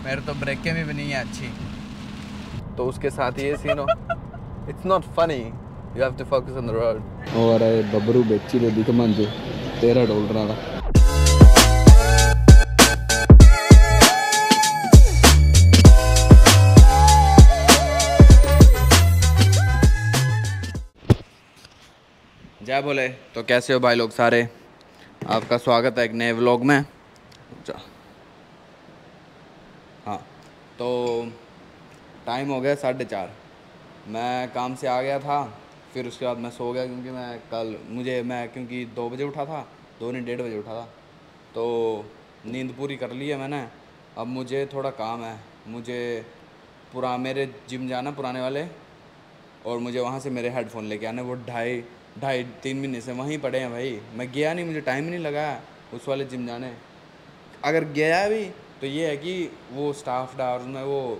मेरे तो ब्रेकें भी नहीं है अच्छी। तो उसके साथ ये सीन हो, it's not funny, you have to focus on the road. और बबरू बेची ले दिख मंजू $13 वाला। जय बोले। तो कैसे हो भाई लोग सारे, आपका स्वागत है एक नए व्लॉग में। हाँ, तो टाइम हो गया 4:30। मैं काम से आ गया था, फिर उसके बाद मैं सो गया क्योंकि क्योंकि 2 बजे उठा था, 2 नहीं 1:30 बजे उठा था। तो नींद पूरी कर ली है मैंने। अब मुझे थोड़ा काम है, मुझे मेरे जिम जाना पुराने वाले, और मुझे वहाँ से मेरे हेडफोन लेके आने। वो ढाई 3 महीने से वहीं पड़े हैं भाई, मैं गया नहीं, मुझे टाइम ही नहीं लगा उस वाले जिम जाने। अगर गया भी तो ये है कि वो स्टाफ आवर्स में वो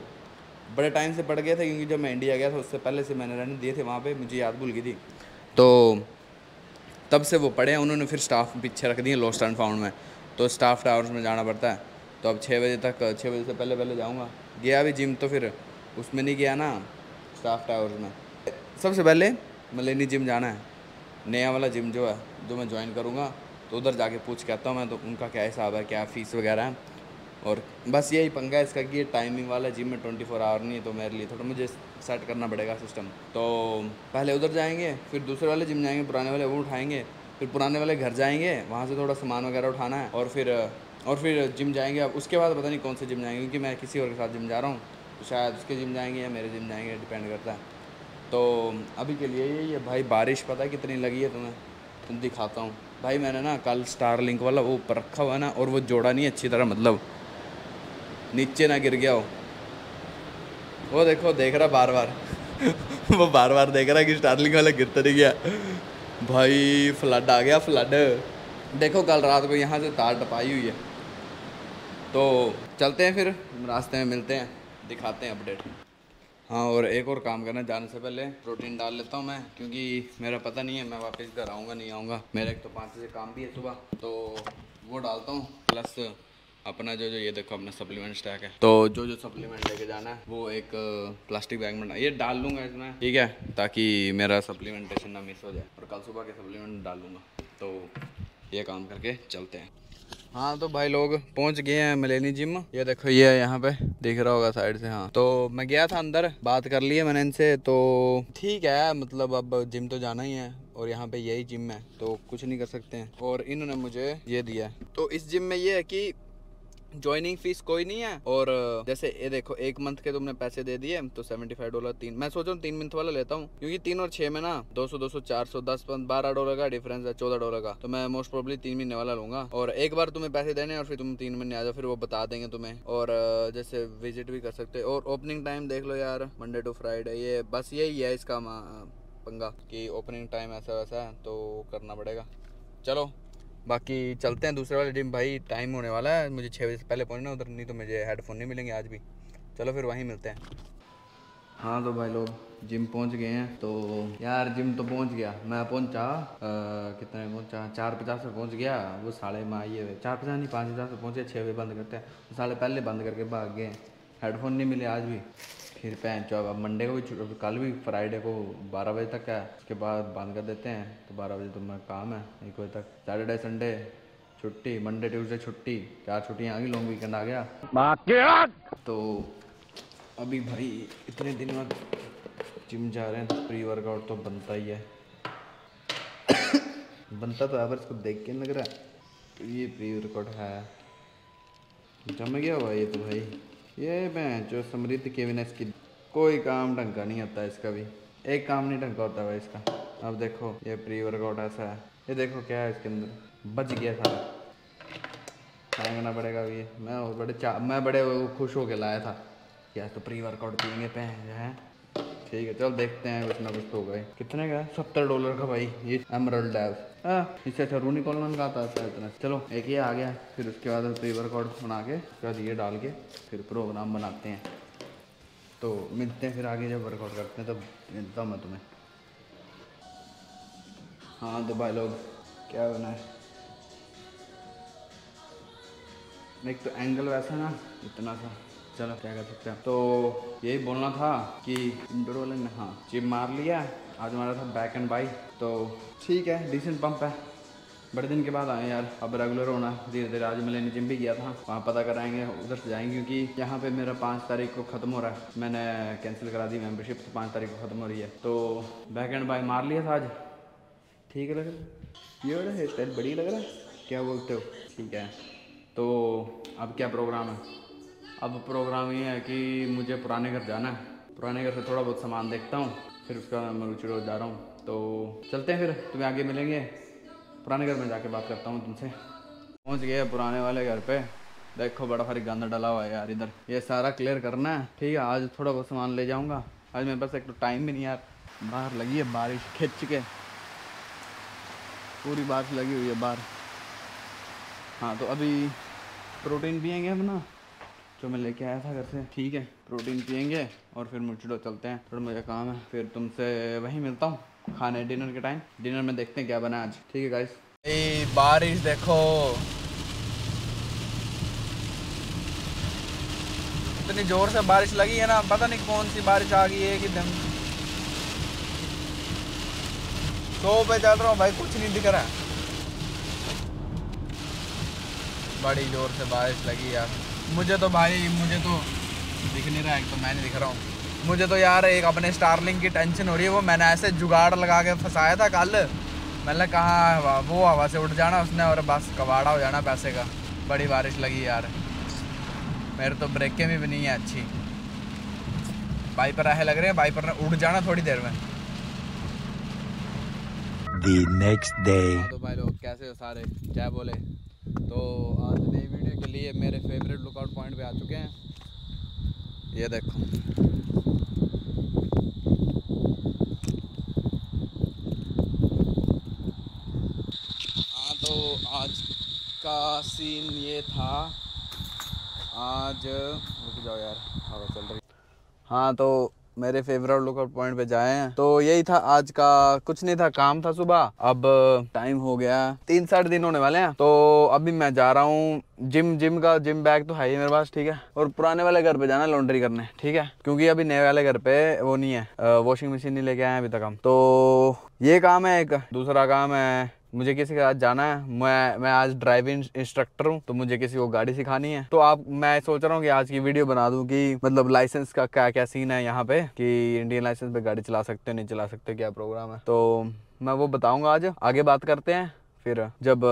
बड़े टाइम से पड़ गए थे, क्योंकि जब मैं इंडिया गया था उससे पहले से मैंने रन दिए थे वहाँ पे, मुझे याद भूल गई थी, तो तब से वो पड़े हैं। उन्होंने फिर स्टाफ पीछे रख दिए लॉस्ट एंड फाउंड में, तो स्टाफ आवर्स में जाना पड़ता है। तो अब 6 बजे से पहले जाऊँगा। गया भी जिम तो फिर उसमें नहीं गया ना, स्टाफ आवर्स में। सबसे पहले मलेनी जिम जाना है, नया वाला जिम जो है, जो मैं ज्वाइन करूँगा, तो उधर जाके पूछ के आता हूँ मैं, तो उनका क्या हिसाब है, क्या फ़ीस वगैरह है। और बस यही पंगा है इसका कि ये टाइमिंग वाला जिम में 24 आवर नहीं है, तो मेरे लिए थोड़ा मुझे सेट करना पड़ेगा सिस्टम। तो पहले उधर जाएंगे, फिर दूसरे वाले जिम जाएंगे, पुराने वाले वो उठाएंगे, फिर पुराने वाले घर जाएंगे, वहाँ से थोड़ा सामान वगैरह उठाना है, और फिर जिम जाएंगे। अब उसके बाद पता नहीं कौन से जिम जाएंगे, क्योंकि मैं किसी और के साथ जिम जा रहा हूँ, तो शायद उसके जिम जाएंगे या मेरे जिम जाएंगे, डिपेंड करता है। तो अभी के लिए यही है भाई। बारिश पता है कितनी लगी है तुम दिखाता हूँ भाई। मैंने ना कल स्टार लिंक वाला वो ऊपर रखा हुआ है ना, और वो जोड़ा नहीं अच्छी तरह, मतलब नीचे ना गिर गया हो। वो देखो, देख रहा बार बार वो बार बार देख रहा कि स्टारलिंग वाला गिरता नहीं गया। भाई फ्लड आ गया, फ्लड। देखो कल रात को यहाँ से तार टपाई हुई है। तो चलते हैं, फिर रास्ते में मिलते हैं, दिखाते हैं अपडेट। हाँ, और एक और काम करना, जाने से पहले प्रोटीन डाल लेता हूँ मैं, क्योंकि मेरा पता नहीं है मैं वापस घर आऊँगा नहीं आऊँगा। मेरा एक तो 5 बजे काम भी है सुबह, तो वो डालता हूँ। प्लस अपना जो ये देखो अपना सप्लीमेंट स्टैक है, तो जो सप्लीमेंट लेके जाना है वो एक प्लास्टिक बैग में ये डाल लूँगा इसमें, ठीक है, ताकि मेरा सप्लीमेंटेशन ना मिस हो जाए, और कल सुबह के सप्लीमेंट डाल लूँगा। तो ये काम करके चलते हैं। हाँ तो भाई लोग पहुंच गए हैं मिलेनी जिम। ये देखो, ये यहाँ पे दिख रहा होगा साइड से। हाँ, तो मैं गया था अंदर, बात कर ली है मैंने इनसे, तो ठीक है, मतलब अब जिम तो जाना ही है, और यहाँ पे यही जिम है, तो कुछ नहीं कर सकते हैं। और इन्होंने मुझे ये दिया है। तो इस जिम में ये है कि ज्वाइनिंग फीस कोई नहीं है, और जैसे ये देखो 1 मंथ के तुमने पैसे दे दिए तो $75। तीन, मैं सोच रहा हूँ 3 मंथ वाला लेता हूँ, क्योंकि 3 और 6 में ना 200 200 400 10 $12 का डिफरेंस है, $14 का। तो मैं मोस्ट प्रोबेबली 3 महीने वाला लूंगा, और एक बार तुम्हें पैसे देने और फिर तुम 3 महीने आ जाओ, फिर वो बता देंगे तुम्हें। और जैसे विजिट भी कर सकते हो। और ओपनिंग टाइम देख लो यार, मंडे टू फ्राइडे, ये बस यही है इसका पंगा, कि ओपनिंग टाइम ऐसा वैसा है, तो करना पड़ेगा। चलो बाकी चलते हैं दूसरे वाले जिम। भाई टाइम होने वाला है, मुझे 6 बजे से पहले पहुंचना उधर, नहीं तो मुझे हेडफोन नहीं मिलेंगे आज भी। चलो फिर वहीं मिलते हैं। हाँ तो भाई लोग जिम पहुंच गए हैं। तो यार जिम तो पहुंच गया, मैं पहुंचा कितने में पहुंचा, 4:50 में पहुंच गया। वो साढ़े में आइए 4:50 नहीं 5:50 में पहुंचे, 6 बजे बंद करते हैं, तो साढ़े पहले बंद करके भाग गए। हेडफोन नहीं मिले आज भी। फिर अब मंडे को भी कल भी फ्राइडे को 12 बजे तक है, उसके बाद बंद कर देते हैं। तो 12 बजे तो मैं काम है 1 बजे तक। सैटरडे संडे छुट्टी, मंडे ट्यूसडे छुट्टी, 4 छुट्टियाँ आ गई, लॉन्ग वीकेंड आ गया। तो अभी भाई इतने दिन बाद जिम जा रहे हैं, तो प्री वर्कआउट तो बनता ही है बनता तो है, पर इसको देख के लग रहा है तो ये प्री वर्कआउट है। जम गया हुआ ये तो भाई। ये मैं जो समृद्ध केविन है, इसकी कोई काम ढंग का नहीं होता, इसका भी एक काम नहीं ढंग का होता भाई इसका। अब देखो ये प्री वर्कआउट ऐसा है, ये देखो क्या है इसके अंदर, बच गया सारा, फेंकना पड़ेगा अभी। मैं बड़े खुश होके लाया था कि आज तो प्री वर्कआउट पियेंगे पे हैं। ठीक है चलो देखते हैं, कुछ ना कुछ तो होगा ही। कितने का है? $70 का भाई ये एमरल्ड है। इससे अच्छा रूनी कॉलोन का आता है इतना। चलो एक ये आ गया, फिर उसके बाद प्री वर्कआउट बना के उसके बाद ये डाल के फिर प्रोग्राम बनाते हैं। तो मिलते हैं फिर आगे, जब वर्कआउट करते हैं तब मिलता हूँ मैं तुम्हें। हाँ तो भाई लोग क्या बना है, एक तो एंगल वैसा ना इतना सा, चलो क्या कर सकते हैं। तो यही बोलना था कि इंडोर वाले ने हाँ जिम मार लिया। आज हमारा था बैक एंड बाई, तो ठीक है, डिसेंट पंप है। बड़े दिन के बाद आए यार, अब रेगुलर होना धीरे धीरे। आज मैंने जिम भी किया था, वहाँ पता कराएंगे, उधर से जाएंगे क्योंकि यहाँ पे मेरा 5 तारीख को ख़त्म हो रहा है। मैंने कैंसिल करा दी मेंबरशिप, तो 5 तारीख को ख़त्म हो रही है। तो बैक एंड बाई मार लिया था आज। ठीक है, लग रहा है ये वाला हेयर स्टाइल बढ़िया लग रहा है, क्या बोलते हो? ठीक है, तो अब क्या प्रोग्राम है? अब प्रोग्राम ये है कि मुझे पुराने घर जाना है। पुराने घर से थोड़ा बहुत सामान देखता हूँ, फिर उसका मैं रुचि जा रहा हूँ। तो चलते हैं, फिर तुम्हें आगे मिलेंगे। पुराने घर में जाके बात करता हूँ तुमसे। पहुँच गए पुराने वाले घर पे। देखो बड़ा भारी गंद डला हुआ है यार इधर, ये सारा क्लियर करना है। ठीक है, आज थोड़ा बहुत सामान ले जाऊँगा। आज मेरे पास एक तो टाइम भी नहीं यार, बाहर लगी है बारिश खिंच के, पूरी बारिश लगी हुई है बाहर। हाँ, तो अभी प्रोटीन पियेंगे हम ना, जो मैं लेके आया था घर से। ठीक है, प्रोटीन पियेंगे और फिर मुझे चलते हैं, थोड़ा मुझे काम है। फिर तुमसे वहीं मिलता हूँ खाने डिनर के टाइम। डिनर में देखते हैं क्या बना आज। ठीक है गाइस। बारिश देखो, इतनी जोर से बारिश लगी है ना, पता नहीं कौन सी बारिश आ गई है कि दम। तो पे चल रहा हूँ भाई, कुछ नहीं दिख रहा है, बड़ी जोर से बारिश लगी यार। मुझे तो भाई, मुझे तो दिख नहीं रहा है, तो मैं नहीं दिख रहा हूँ। मुझे तो यार एक अपने स्टारलिंक की टेंशन हो रही है। वो मैंने ऐसे जुगाड़ लगा के फंसाया था कल, मैंने कहा वो हवा से उठ जाना उसने और बस कबाड़ा हो जाना पैसे का। बड़ी बारिश लगी यार, मेरे तो ब्रेकें भी नहीं है अच्छी, वाइपर ऐसे लग रहे हैं वाइपर ने उड़ जाना थोड़ी देर में। The next day. तो भाई लोग कैसे हो सारे, क्या बोले? तो आज नई वीडियो के लिए मेरे फेवरेट लुकआउट पॉइंट पे आ चुके हैं। ये देखो, हाँ तो आज का सीन ये था। आज रुक जाओ यार, हवा चल रही। हाँ, तो मेरे फेवरेट लुकआउट पॉइंट पे जाए हैं, तो यही था आज का। कुछ नहीं था, काम था सुबह। अब टाइम हो गया 3 साढ़े 3 होने वाले हैं। तो अभी मैं जा रहा हूँ जिम बैग तो है ही मेरे पास। ठीक है, और पुराने वाले घर पे जाना लॉन्ड्री करने। ठीक है, क्योंकि अभी नए वाले घर पे वो नहीं है, वॉशिंग मशीन नहीं लेके आए अभी तक हम। तो ये काम है एक। दूसरा काम है, मुझे किसी के साथ जाना है। मैं आज ड्राइविंग इंस्ट्रक्टर हूँ, तो मुझे किसी को गाड़ी सिखानी है। तो मैं सोच रहा हूँ कि आज की वीडियो बना दूँ कि मतलब लाइसेंस का क्या क्या सीन है यहाँ पे, कि इंडियन लाइसेंस पे गाड़ी चला सकते हो नहीं चला सकते, क्या प्रोग्राम है। तो मैं वो बताऊँगा आज। आगे बात करते हैं फिर जब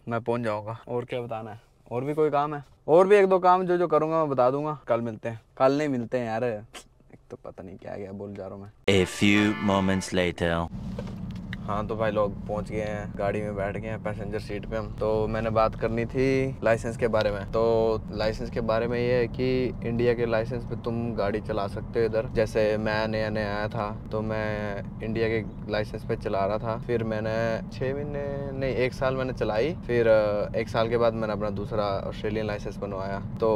मैं पहुँच जाऊँगा। और क्या बताना है? और भी कोई काम है? और भी 1-2 काम जो करूँगा मैं बता दूंगा। कल मिलते हैं। कल नहीं मिलते हैं यार, एक तो पता नहीं क्या बोल जा रहा हूँ मैं। A few moments later. हाँ, तो भाई लोग पहुंच गए हैं, गाड़ी में बैठ गए हैं पैसेंजर सीट पे हम। तो मैंने बात करनी थी लाइसेंस के बारे में। तो लाइसेंस के बारे में ये है कि इंडिया के लाइसेंस पे तुम गाड़ी चला सकते हो इधर। जैसे मैं नया आया था, तो मैं इंडिया के लाइसेंस पे चला रहा था। फिर मैंने 6 महीने नहीं 1 साल मैंने चलाई। फिर 1 साल के बाद मैंने अपना दूसरा ऑस्ट्रेलियन लाइसेंस बनवाया। तो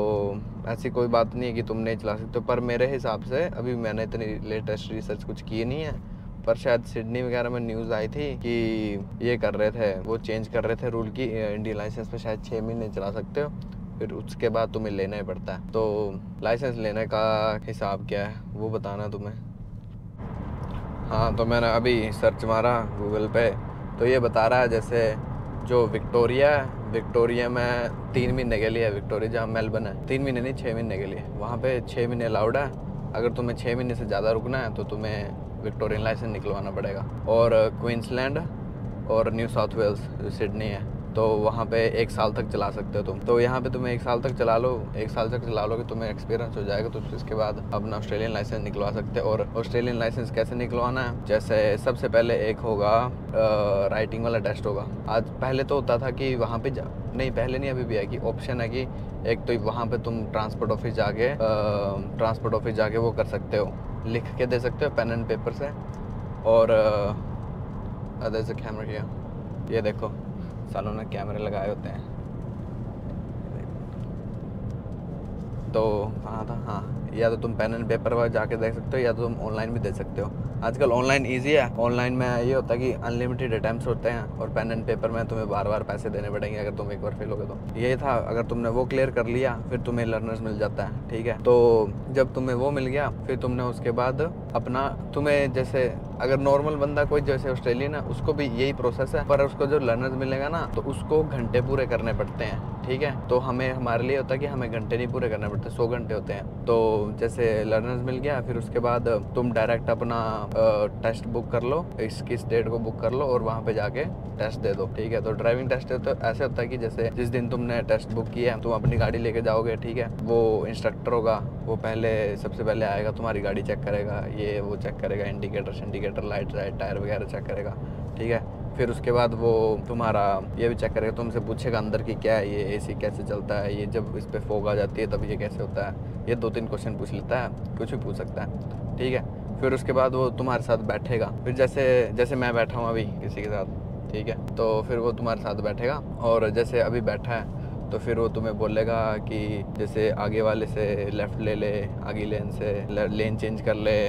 ऐसी कोई बात नहीं है कि तुम नहीं चला सकते, पर मेरे हिसाब से अभी मैंने इतनी लेटेस्ट रिसर्च कुछ की नहीं है, पर शायद सिडनी वगैरह में न्यूज़ आई थी कि ये कर रहे थे, वो चेंज कर रहे थे रूल की। इंडियन लाइसेंस पे शायद 6 महीने चला सकते हो, फिर उसके बाद तुम्हें लेना ही पड़ता है। तो लाइसेंस लेने का हिसाब क्या है वो बताना तुम्हें। हाँ, तो मैंने अभी सर्च मारा गूगल पे, तो ये बता रहा है जैसे जो विक्टोरिया में 3 महीने के लिए, विक्टोरिया जहाँ मेलबर्न है, 3 महीने नहीं 6 महीने के लिए, वहाँ पे 6 महीने अलाउड है। अगर तुम्हें 6 महीने से ज़्यादा रुकना है तो तुम्हें विक्टोरियन लाइसेंस निकलवाना पड़ेगा। और क्वींसलैंड और न्यू साउथ वेल्स जो सिडनी है, तो वहाँ पे 1 साल तक चला सकते हो तुम। तो यहाँ पे तुम्हें 1 साल तक चला लो, 1 साल तक चला लो कि तुम्हें एक्सपीरियंस हो जाएगा, तो इसके बाद अपना ऑस्ट्रेलियन लाइसेंस निकलवा सकते हो। और ऑस्ट्रेलियन लाइसेंस कैसे निकलवाना है, जैसे सबसे पहले एक होगा राइटिंग वाला टेस्ट होगा। आज पहले तो होता था कि वहाँ पे नहीं, पहले नहीं, अभी भी है कि ऑप्शन है कि एक तो वहाँ पे तुम ट्रांसपोर्ट ऑफिस जाके वो कर सकते हो, लिख के दे सकते हो पेन एंड पेपर से। और अदर से कैमरा किया, ये देखो सालों ने कैमरे लगाए होते हैं। तो कहाँ था, हाँ, या तो तुम पेन एंड पेपर पर जाके देख सकते हो या तो तुम ऑनलाइन भी दे सकते हो। आजकल ऑनलाइन ईजी है। ऑनलाइन में ये होता है कि अनलिमिटेड अटैम्प्ट्स होते हैं और पेन एंड पेपर में तुम्हें बार बार पैसे देने पड़ेंगे अगर तुम एक बार फेल हो गए तो। ये था, अगर तुमने वो क्लियर कर लिया फिर तुम्हें लर्नर्स मिल जाता है, ठीक है। तो जब तुम्हें वो मिल गया फिर तुमने उसके बाद अपना, तुम्हें जैसे अगर नॉर्मल बंदा कोई जैसे ऑस्ट्रेलियन है उसको भी यही प्रोसेस है, पर उसको जो लर्नर्स मिलेगा ना तो उसको घंटे पूरे करने पड़ते हैं, ठीक है। तो हमारे लिए होता है कि हमें घंटे नहीं पूरे करने पड़ते, 100 घंटे होते हैं। तो जैसे लर्नर्स मिल गया फिर उसके बाद तुम डायरेक्ट अपना टेस्ट बुक कर लो, किस डेट को बुक कर लो और वहाँ पे जाके टेस्ट दे दो, ठीक है। तो ड्राइविंग टेस्ट तो ऐसे होता है कि जैसे जिस दिन तुमने टेस्ट बुक किया है तुम अपनी गाड़ी लेके जाओगे, ठीक है। वो इंस्ट्रक्टर होगा, वो सबसे पहले आएगा, तुम्हारी गाड़ी चेक करेगा, ये वो चेक करेगा, इंडिकेटर लाइट टायर वगैरह चेक करेगा, ठीक है। फिर उसके बाद वो तुम्हारा ये भी चेक करेगा, तुमसे पूछेगा अंदर की क्या है, ये एसी कैसे चलता है, ये जब इस पर फोग आ जाती है तब ये कैसे होता है, ये 2-3 क्वेश्चन पूछ लेता है, कुछ भी पूछ सकता है, ठीक है। फिर उसके बाद वो तुम्हारे साथ बैठेगा, फिर जैसे मैं बैठा हूँ अभी किसी के साथ, ठीक है। तो फिर वो तुम्हारे साथ बैठेगा और जैसे अभी बैठा है तो फिर वो तुम्हें बोलेगा कि जैसे आगे वाले से लेफ़्ट ले ले, आगे लेन से लेन चेंज कर ले,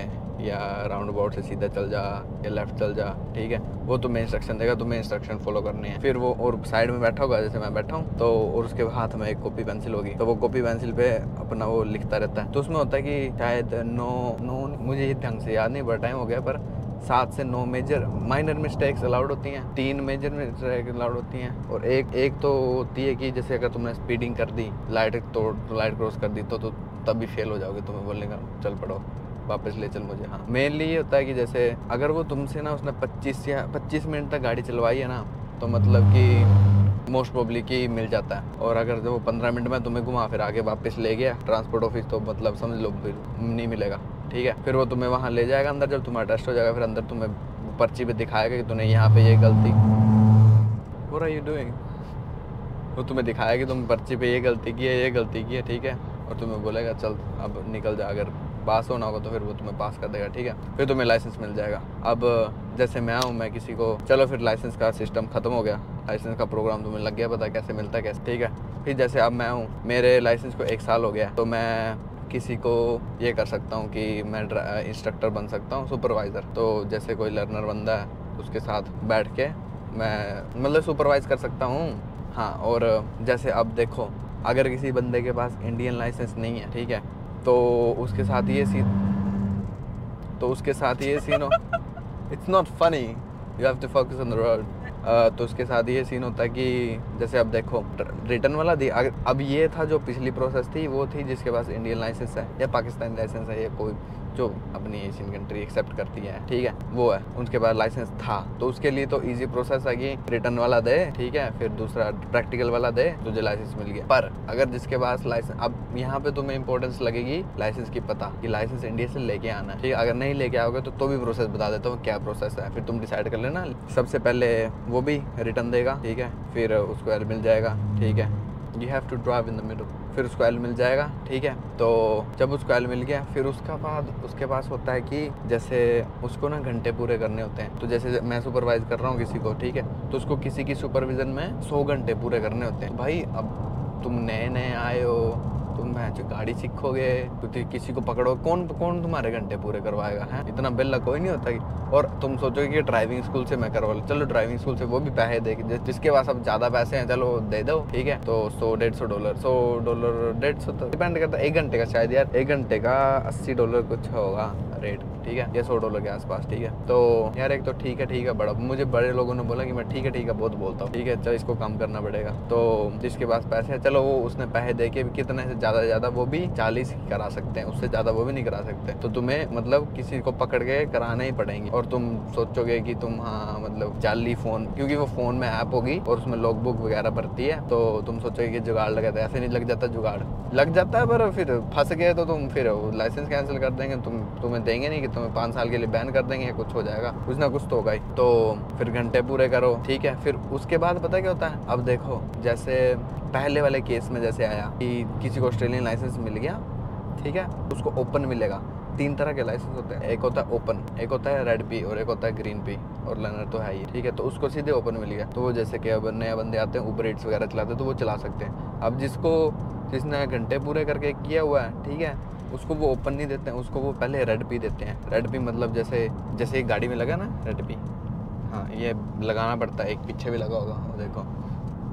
या राउंड अबाउट से सीधा चल जा या लेफ्ट चल जा, ठीक है। वो तुम्हें इंस्ट्रक्शन देगा, तुम्हें इंस्ट्रक्शन फॉलो करनी है। फिर वो और साइड में बैठा होगा जैसे मैं बैठा हूँ तो, और उसके हाथ में एक कॉपी पेंसिल होगी, तो वो कॉपी पेंसिल पे अपना वो लिखता रहता है। तो उसमें होता है कि शायद 9 मुझे ये ढंग से याद नहीं, बड़ा टाइम हो गया, पर 7 से 9 मेजर माइनर मिस्टेक्स अलाउड होती हैं, 3 मेजर मिस्टेक्स अलाउड होती हैं, और एक तो होती है कि जैसे अगर तुमने स्पीडिंग कर दी, लाइट क्रॉस कर दी तो तब भी फेल हो जाओगे, तुम्हें बोलने का चल पड़ो वापस ले चल मुझे। हाँ, मेनली ये होता है कि जैसे अगर वो तुमसे ना उसने 25 मिनट तक गाड़ी चलवाई है ना तो मतलब कि मोस्ट प्रोबेबली कि मिल जाता है, और अगर वो 15 मिनट में तुम्हें घुमा फिर आगे वापस ले गया ट्रांसपोर्ट ऑफिस तो मतलब समझ लो फिर नहीं मिलेगा, ठीक है। फिर वो तुम्हें वहाँ ले जाएगा अंदर, जब तुम्हारा टेस्ट हो जाएगा फिर अंदर तुम्हें पर्ची पे दिखाएगा कि तूने यहाँ पे ये गलती, व्हाट आर यू डूइंग, वो तुम्हें दिखाएगा कि तुम पर्ची पे ये गलती की है, ठीक है। और तुम्हें बोलेगा चल अब निकल जा, अगर पास होना होगा तो फिर वो तुम्हें पास कर देगा, ठीक है। फिर तुम्हें लाइसेंस मिल जाएगा। अब जैसे मैं किसी को, चलो फिर लाइसेंस का सिस्टम ख़त्म हो गया, लाइसेंस का प्रोग्राम तुम्हें लग गया पता कैसे मिलता है कैसे, ठीक है। फिर जैसे अब मैं हूँ, मेरे लाइसेंस को 1 साल हो गया, तो मैं किसी को ये कर सकता हूँ कि मैं इंस्ट्रक्टर बन सकता हूँ, सुपरवाइज़र। तो जैसे कोई लर्नर बंदा है उसके साथ बैठ के मैं मतलब सुपरवाइज़ कर सकता हूँ। हाँ, और जैसे अब देखो अगर किसी बंदे के पास इंडियन लाइसेंस नहीं है, ठीक है, तो उसके साथ ये सीन हो, it's not funny, you have to focus on the road. तो उसके साथ ये सीन होता है कि जैसे अब देखो रिटर्न वाला दी, अब ये था जो पिछली प्रोसेस थी वो थी जिसके पास इंडियन लाइसेंस है या पाकिस्तानी लाइसेंस है या कोई जो अपनी एशियन कंट्री एक्सेप्ट करती है, ठीक है, वो है, उनके पास लाइसेंस था। तो उसके लिए तो इजी प्रोसेस है कि रिटर्न वाला दे, ठीक है, फिर दूसरा प्रैक्टिकल वाला दे, तुझे लाइसेंस मिल गया। पर अगर जिसके पास लाइसेंस, अब यहाँ पे तुम्हें इंपॉर्टेंस लगेगी लाइसेंस की, पता कि लाइसेंस इंडिया से लेके आना है, ठीक है। अगर नहीं लेके आओगे तो भी प्रोसेस बता देता हूँ क्या प्रोसेस है, फिर तुम डिसाइड कर लेना। सबसे पहले वो भी रिटर्न देगा, ठीक है, फिर उसको एल मिल जाएगा, ठीक है, you have to drive in the middle, फिर उसको एल मिल जाएगा, ठीक है। तो जब उसको एल मिल गया फिर उसके पास होता है कि जैसे उसको ना घंटे पूरे करने होते हैं। तो जैसे मैं सुपरवाइज कर रहा हूँ किसी को, ठीक है, तो उसको किसी की सुपरविजन में 100 घंटे पूरे करने होते हैं। भाई अब तुम नए आए हो, तुम गाड़ी सीखोगे तो किसी को पकड़ो, कौन तुम्हारे घंटे पूरे करवाएगा, है इतना बिल्ला कोई नहीं होता कि। और तुम सोचोगे कि ड्राइविंग स्कूल से मैं करवा लूँ, चलो ड्राइविंग स्कूल से वो भी पैसे दे, जिसके पास अब ज़्यादा पैसे हैं चलो दे दो, ठीक है। तो $100 150 तो डिपेंड करता है, 1 घंटे का शायद यार 1 घंटे का $80 कुछ होगा रेट, ठीक है, या $100 के आसपास, ठीक है। तो यार एक तो ठीक है बड़ा, मुझे बड़े लोगों ने बोला कि मैं ठीक है बहुत बोलता हूँ, ठीक है, चलो इसको कम करना पड़ेगा। तो जिसके पास पैसे है चलो वो उसने पैसे दे के कितने से ज़्यादा वो भी 40 ही करा सकते हैं, उससे ज़्यादा वो भी नहीं करा सकते। तो तुम्हें मतलब किसी को पकड़ के कराना ही पड़ेंगे। और तुम सोचोगे कि तुम हाँ मतलब जाली फ़ोन, क्योंकि वो फ़ोन में ऐप होगी और उसमें लॉग बुक वगैरह भरती है, तो तुम सोचोगे कि जुगाड़ लगाता है, ऐसे नहीं लग जाता, जुगाड़ लग जाता है, पर फिर फंस गए तो तुम फिर लाइसेंस कैंसिल कर देंगे, तुम्हें देंगे नहीं कि तुम्हें 5 साल के लिए बैन कर देंगे, कुछ हो जाएगा, कुछ ना कुछ तो होगा ही। तो फिर घंटे पूरे करो, ठीक है। फिर उसके बाद पता क्या होता है, अब देखो जैसे पहले वाले केस में जैसे आया कि किसी को ऑस्ट्रेलियन लाइसेंस मिल गया, ठीक है, उसको ओपन मिलेगा। 3 तरह के लाइसेंस होते हैं, एक होता है ओपन, एक होता है रेड पी और एक होता है ग्रीन पी, और लर्नर तो है ही, ठीक है। तो उसको सीधे ओपन मिल गया, तो वो जैसे कि अब नए बंदे आते हैं ऊबर ईट्स वगैरह चलाते हैं तो वो चला सकते हैं। अब जिसको जिसने घंटे पूरे करके किया हुआ है, ठीक है, उसको वो ओपन नहीं देते हैं, उसको वो पहले रेड पी देते हैं। रेड पी मतलब जैसे एक गाड़ी में लगा ना रेड पी, हाँ ये लगाना पड़ता है, एक पीछे भी लगा होगा वो देखो।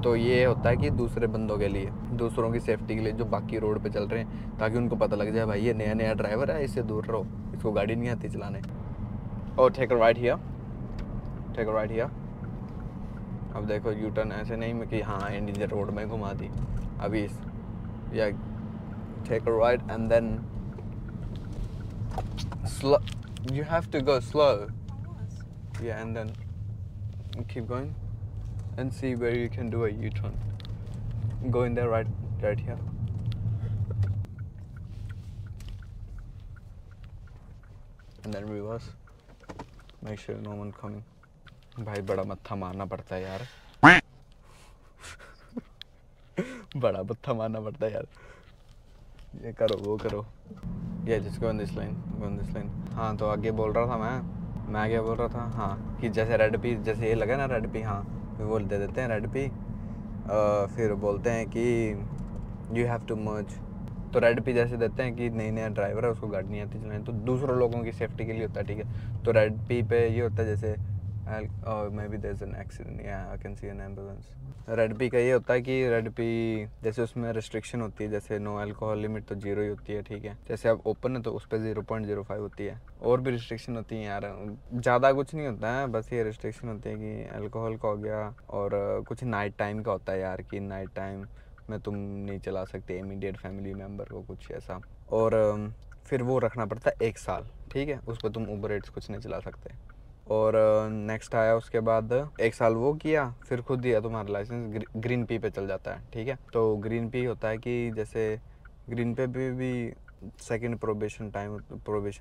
तो ये होता है कि दूसरे बंदों के लिए, दूसरों की सेफ्टी के लिए जो बाकी रोड पे चल रहे हैं, ताकि उनको पता लग जाए भाई ये नया नया ड्राइवर है, इससे दूर रहो, इसको गाड़ी नहीं आती चलाने। और take a right here, take a right here. अब देखो यू टर्न ऐसे नहीं में कि हाँ इंडियन रोड में घुमा दी, अभी या take a right and then slow, you have to go slow, yeah, and then keep going and see where you can do a U-turn. Go in there right here. And then reverse. Make sure no one coming. भाई बड़ा मत्था मारना पड़ता है यार। बड़ा मत्था मारना पड़ता है यार। ये करो वो करो। Yeah, just go on this line. Go on this line. हाँ तो आगे बोल रहा था मैं क्या बोल रहा था, हाँ कि जैसे रेड पी, जैसे ये लगा ना रेड पी, हाँ वो दे देते हैं रेड पी, फिर बोलते हैं कि यू हैव टू मर्ज। तो रेड पी जैसे देते हैं कि नई नया ड्राइवर है, उसको गाड़ी नहीं आती चलाने, तो दूसरों लोगों की सेफ्टी के लिए होता है, ठीक है। तो रेड पी पे ये होता है जैसे maybe there is an accident, या I can see an ambulance. Red P का ये होता है कि रेड पी जैसे उसमें रिस्ट्रिक्शन होती है, जैसे नो अल्कोहल लिमिट तो 0 ही होती है, ठीक है। जैसे अब ओपन है तो उस पर 0.05 होती है। और भी रिस्ट्रिक्शन होती है यार, ज़्यादा कुछ नहीं होता है, बस ये रिस्ट्रिक्शन होती है कि अल्कोहल का हो गया, और कुछ नाइट टाइम का होता है यार कि नाइट टाइम में तुम नहीं चला सकते इमीडिएट फैमिली मेम्बर को, कुछ ऐसा। और फिर वो रखना पड़ता है 1 साल, ठीक है, उस पर तुम ऊबर रेट्स कुछ नहीं चला सकते। और नेक्स्ट आया उसके बाद 1 साल वो किया, फिर खुद दिया तुम्हारा लाइसेंस ग्रीन पी पे चल जाता है, ठीक है। तो ग्रीन पी होता है कि जैसे ग्रीन पे भी सेकंड प्रोबेशन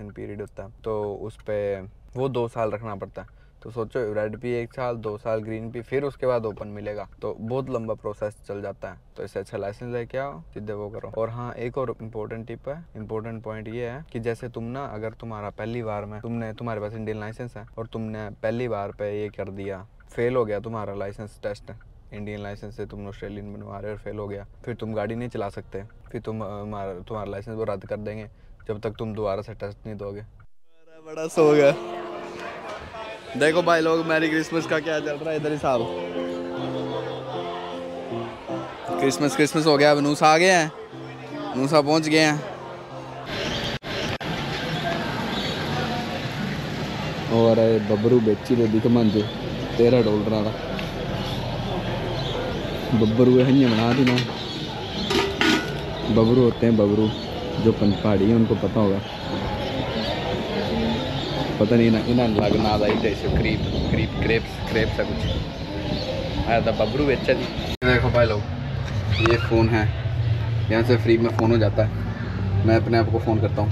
पीरियड होता है, तो उस पर वो 2 साल रखना पड़ता है। तो सोचो रेड पी 1 साल, 2 साल ग्रीन पी, फिर उसके बाद ओपन मिलेगा, तो बहुत लंबा प्रोसेस चल जाता है। तो इससे अच्छा लाइसेंस लेके आओ, सीधे वो करो। और हाँ एक और इम्पोर्टेंट टिप है, इम्पोर्टेंट पॉइंट ये है कि जैसे तुम ना, अगर तुम्हारा पहली बार में तुम्हारे पास इंडियन लाइसेंस है और तुमने पहली बार पे ये कर दिया, फेल हो गया तुम्हारा लाइसेंस टेस्ट, इंडियन लाइसेंस से तुम ऑस्ट्रेलियन बनवा रहे हो और फेल हो गया, फिर तुम गाड़ी नहीं चला सकते, फिर तुम्हारा लाइसेंस वो रद्द कर देंगे जब तक तुम दोबारा से टेस्ट नहीं दोगे। बड़ा सो गया। देखो भाई लोग, मैरी क्रिसमस का क्या चल रहा है इधर ही साल। क्रिसमस हो गया, अब नूसा आ गए हैं, नूसा पहुंच गए हैं। और बबरू बेची दे दिख मन जो $13 का बबरू है, बना दी ना। बबरू होते हैं बबरू, जो पहाड़ी है उनको पता होगा, पता नहीं ना इन्हें लगना क्रेप्स है कुछ आया था। बबरू बेचा जी। देखो भाई लोग, ये फ़ोन है, यहाँ से फ्री में फ़ोन हो जाता है। मैं अपने आप को फ़ोन करता हूँ,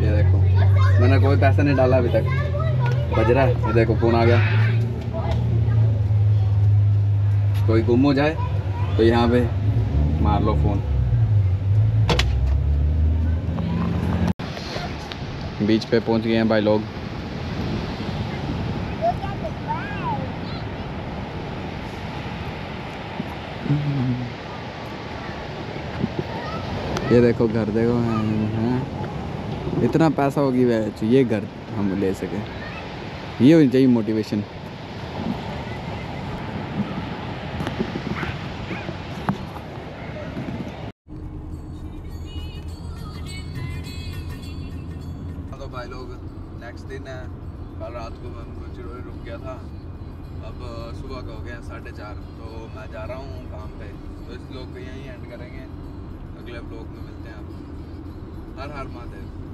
ये देखो मैंने कोई पैसा नहीं डाला अभी तक, बज रहा है, ये देखो फ़ोन आ गया। कोई गुम हो जाए तो यहाँ पे मार लो फ़ोन। बीच पे पहुंच गए हैं भाई लोग। ये देखो घर देखो हैं, इतना पैसा होगी वह ये घर हम ले सके, ये होनी चाहिए मोटिवेशन। तो भाई लोग नेक्स्ट दिन है, कल रात को मैं चिड़ोरी रुक गया था, अब सुबह का हो गया 4:30, तो मैं जा रहा हूँ काम पे। तो इस ब्लॉग को यहीं एंड करेंगे, अगले ब्लॉग में मिलते हैं। आप हर महादेव।